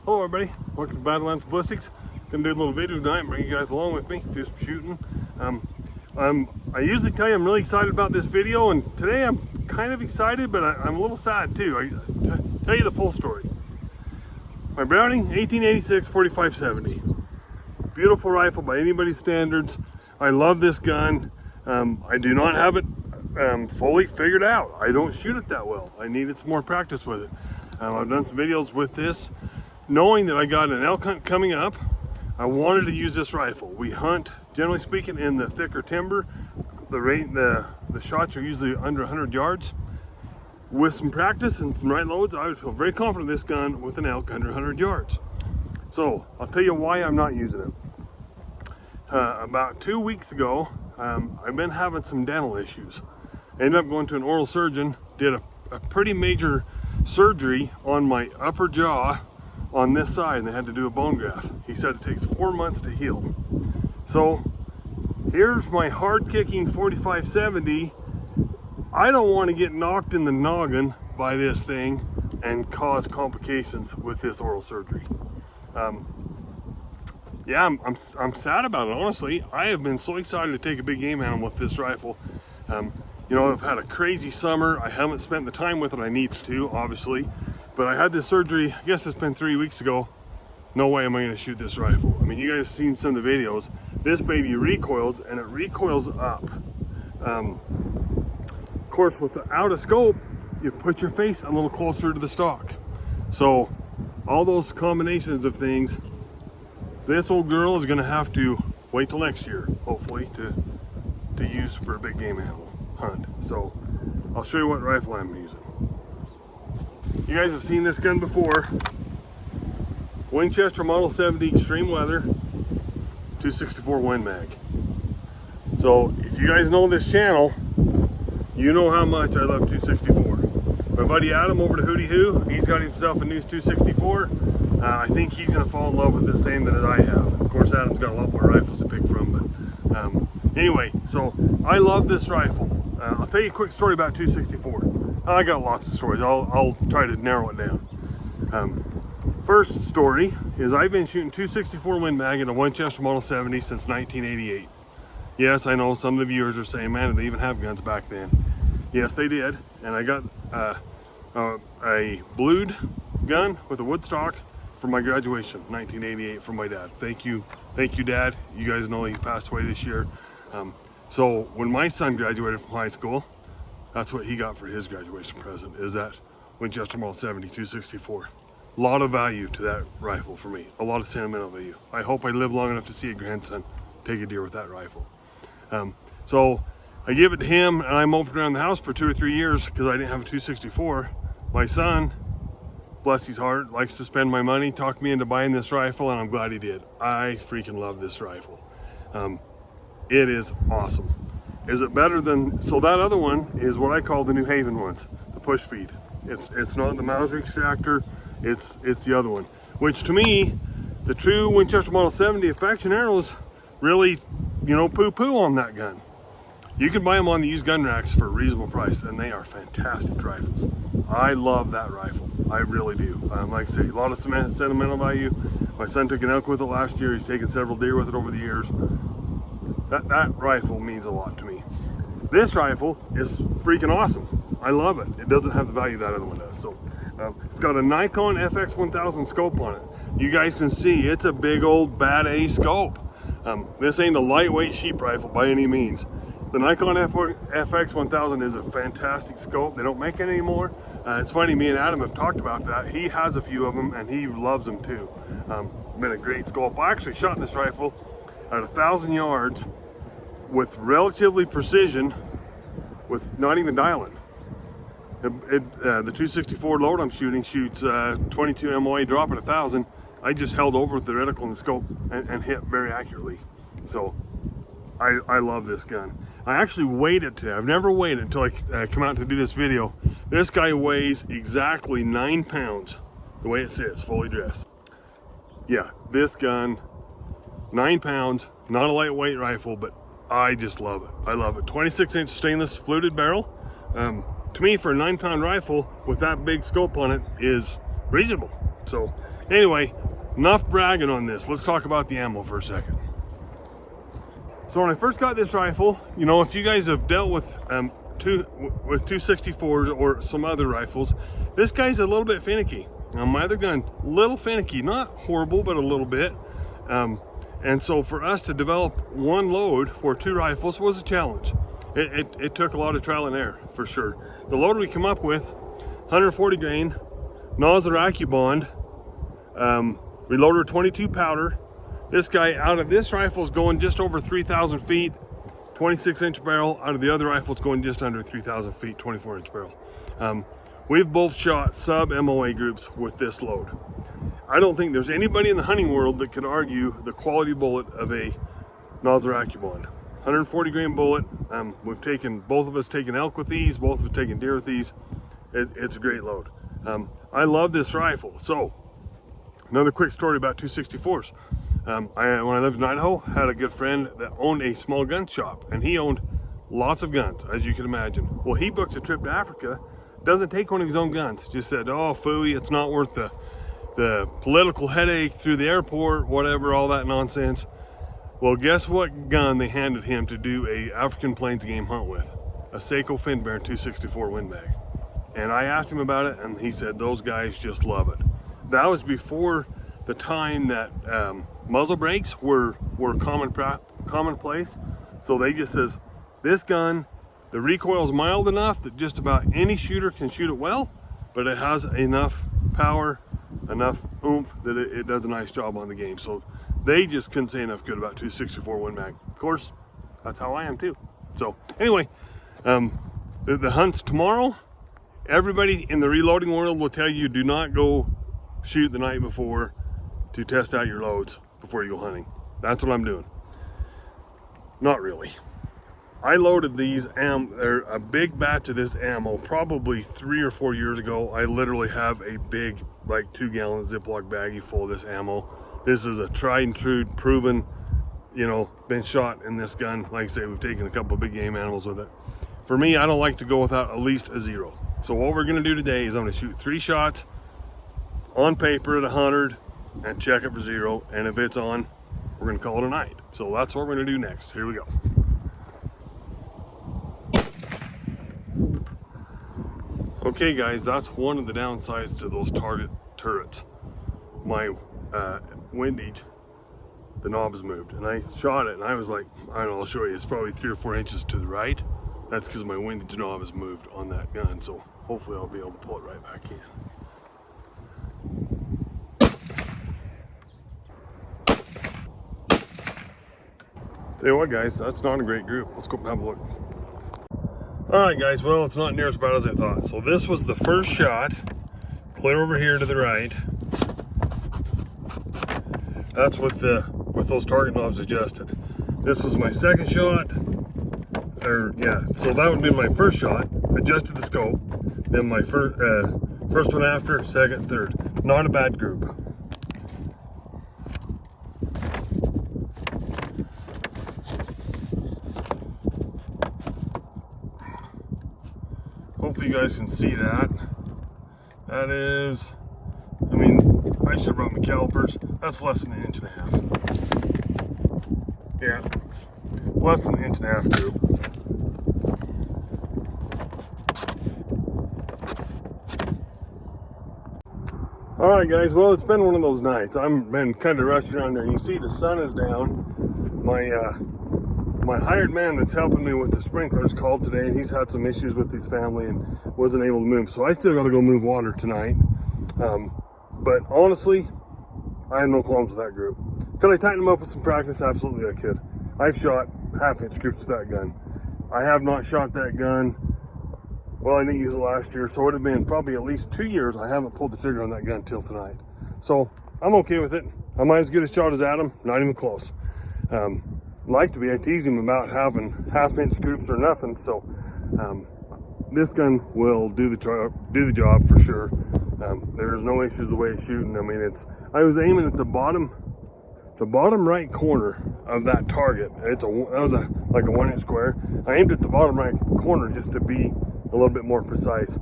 Hello everybody, welcome to Badlands Ballistics. Gonna do a little video tonight and bring you guys along with me, do some shooting. I usually tell you I'm really excited about this video, and today I'm kind of excited, but I'm a little sad too. I tell you the full story. My Browning 1886 4570. Beautiful rifle by anybody's standards. I love this gun. I do not have it fully figured out. I don't shoot it that well. I needed some more practice with it. I've done some videos with this. Knowing that I got an elk hunt coming up, I wanted to use this rifle. We hunt, generally speaking, in the thicker timber. The shots are usually under 100 yards. With some practice and some right loads, I would feel very confident this gun with an elk under 100 yards. So I'll tell you why I'm not using it. About 2 weeks ago, I've been having some dental issues. I ended up going to an oral surgeon, did a pretty major surgery on my upper jaw on this side, and they had to do a bone graft. He said it takes 4 months to heal. So here's my hard kicking 4570. I don't want to get knocked in the noggin by this thing and cause complications with this oral surgery. Yeah, I'm sad about it, honestly. I have been so excited to take a big game animal with this rifle. You know, I've had a crazy summer. I haven't spent the time with it I need to, obviously. But I had this surgery, I guess it's been 3 weeks ago. No way am I gonna shoot this rifle. I mean, you guys have seen some of the videos. This baby recoils, and it recoils up. Of course, without a scope, you put your face a little closer to the stock. So, all those combinations of things, this old girl is gonna have to wait till next year, hopefully, to use for a big game animal hunt. So, I'll show you what rifle I'm using. You guys have seen this gun before. Winchester Model 70 Extreme Weather 264 Win Mag. So if you guys know this channel, you know how much I love 264. My buddy Adam over to Hootie Hoo, he's got himself a new 264. I think he's gonna fall in love with the same that I have. Of course, Adam's got a lot more rifles to pick from, but anyway, so I love this rifle. I'll tell you a quick story about 264. I got lots of stories. I'll try to narrow it down. First story is I've been shooting 264 Win Mag in a Winchester Model 70 since 1988. Yes, I know some of the viewers are saying, man, did they even have guns back then? Yes, they did. And I got a blued gun with a wood stock for my graduation, 1988, from my dad. Thank you, Dad. You guys know he passed away this year. So when my son graduated from high school, that's what he got for his graduation present, is that Winchester Model 70 264. A lot of value to that rifle for me, a lot of sentimental value. I hope I live long enough to see a grandson take a deer with that rifle. So I give it to him, and I moped around the house for 2 or 3 years because I didn't have a 264. My son, bless his heart, likes to spend my money, talked me into buying this rifle, and I'm glad he did. I freaking love this rifle. It is awesome. Is it better than, so that other one is what I call the New Haven ones, the push feed. It's not the Mauser extractor, it's the other one. Which to me, the true Winchester Model 70 affection arrows really, you know, poo-poo on that gun. You can buy them on the used gun racks for a reasonable price, and they are fantastic rifles. I love that rifle, I really do. Like I say, a lot of sentimental value. My son took an elk with it last year, he's taken several deer with it over the years. That rifle means a lot to me. This rifle is freaking awesome. I love it. It doesn't have the value that other one does. So it's got a Nikon FX1000 scope on it. You guys can see it's a big old bad A scope. This ain't a lightweight sheep rifle by any means. The Nikon FX1000 is a fantastic scope. They don't make it anymore. It's funny, me and Adam have talked about that. He has a few of them and he loves them too. Been a great scope. I actually shot this rifle at 1,000 yards with relatively precision, with not even dialing. The 264 load I'm shooting shoots 22 MOA drop at 1,000. I just held over with the reticle and the scope and hit very accurately. So I love this gun. I actually weighed it today. I've never weighed it until I come out to do this video. This guy weighs exactly 9 pounds, the way it sits, fully dressed. Yeah, this gun, 9 pounds, not a lightweight rifle, but I just love it. I love it. 26-inch stainless fluted barrel. To me, for a 9-pound rifle with that big scope on it is reasonable. So anyway, enough bragging on this. Let's talk about the ammo for a second. So when I first got this rifle, you know, if you guys have dealt with 264s or some other rifles, this guy's a little bit finicky. My other gun, little finicky, not horrible, but a little bit. And so for us to develop one load for 2 rifles was a challenge. It took a lot of trial and error, for sure. The load we come up with, 140 grain, nozzle AccuBond, reloader 22 powder. This guy out of this rifle is going just over 3,000 feet, 26-inch barrel. Out of the other rifle, it's going just under 3,000 feet, 24-inch barrel. We've both shot sub-MOA groups with this load. I don't think there's anybody in the hunting world that could argue the quality bullet of a nozzle AccuBond. 140 grain bullet. We've taken, both of us taken elk with these, both of us taken deer with these. It's a great load. I love this rifle. So, another quick story about 264s. When I lived in Idaho, had a good friend that owned a small gun shop, and he owned lots of guns, as you can imagine. Well, he booked a trip to Africa, doesn't take one of his own guns, just said, oh, phooey, it's not worth the political headache through the airport, whatever, all that nonsense. Well, guess what gun they handed him to do a African Plains game hunt with? A Seiko Fin Bear 264 Win Mag. And I asked him about it, and he said those guys just love it. That was before the time that muzzle brakes were commonplace. So they just says, this gun, the recoil is mild enough that just about any shooter can shoot it well, but it has enough power, enough oomph that it does a nice job on the game. So they just couldn't say enough good about 264 Win Mag. Of course, that's how I am too. So anyway, the hunt's tomorrow. Everybody in the reloading world will tell you, do not go shoot the night before to test out your loads before you go hunting. That's what I'm doing. Not really. I loaded these a big batch of this ammo probably 3 or 4 years ago. I literally have a big, like 2-gallon Ziploc baggie full of this ammo. This is a tried and true, proven, you know, been shot in this gun. Like I say, we've taken a couple of big game animals with it. For me, I don't like to go without at least a 0. So what we're gonna do today is I'm gonna shoot 3 shots on paper at 100 and check it for 0. And if it's on, we're gonna call it a night. So that's what we're gonna do next. Here we go. Okay guys, that's one of the downsides to those target turrets. My windage, the knob is moved, and I shot it and I was like, I don't know, I'll show you, it's probably 3 or 4 inches to the right. That's because my windage knob is moved on that gun, so hopefully I'll be able to pull it right back in. Tell you what guys, that's not a great group. Let's go have a look. Alright guys, well, it's not near as bad as I thought. So this was the first shot, clear over here to the right. That's with those target knobs adjusted. This was my second shot, so that would be my first shot, adjusted the scope. Then my first one after, second, third. Not a bad group. Hopefully you guys can see that. That is, I mean, I should have brought my calipers. That's less than 1.5 inches. Yeah, less than 1.5 inches group. All right, guys. Well, it's been one of those nights. I've been kind of rushing around there. You see, the sun is down. My hired man that's helping me with the sprinklers called today, and he's had some issues with his family and wasn't able to move. So I still got to go move water tonight. But honestly, I have no qualms with that group. Could I tighten them up with some practice? Absolutely I could. I've shot 1/2-inch groups with that gun. I have not shot that gun. Well, I didn't use it last year, so it would have been probably at least 2 years I haven't pulled the trigger on that gun till tonight. So I'm okay with it. I'm as good a shot as Adam, not even close. Like to be. I tease him about having 1/2-inch groups or nothing. So this gun will do the job for sure. There's no issues the way it's shooting. I mean, I was aiming at the bottom right corner of that target. That was like a 1-inch square. I aimed at the bottom right corner just to be a little bit more precise.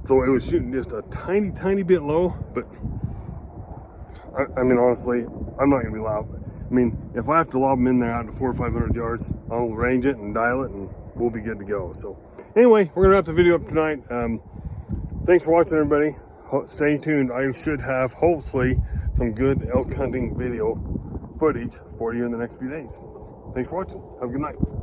So it was shooting just a tiny bit low, but I mean, honestly, I'm not gonna be loud. I mean, if I have to lob them in there out to 400 or 500 yards, I'll range it and dial it, and we'll be good to go. So anyway, we're gonna wrap the video up tonight. Thanks for watching, everybody. Stay tuned. I should have, hopefully, some good elk hunting video footage for you in the next few days. Thanks for watching. Have a good night.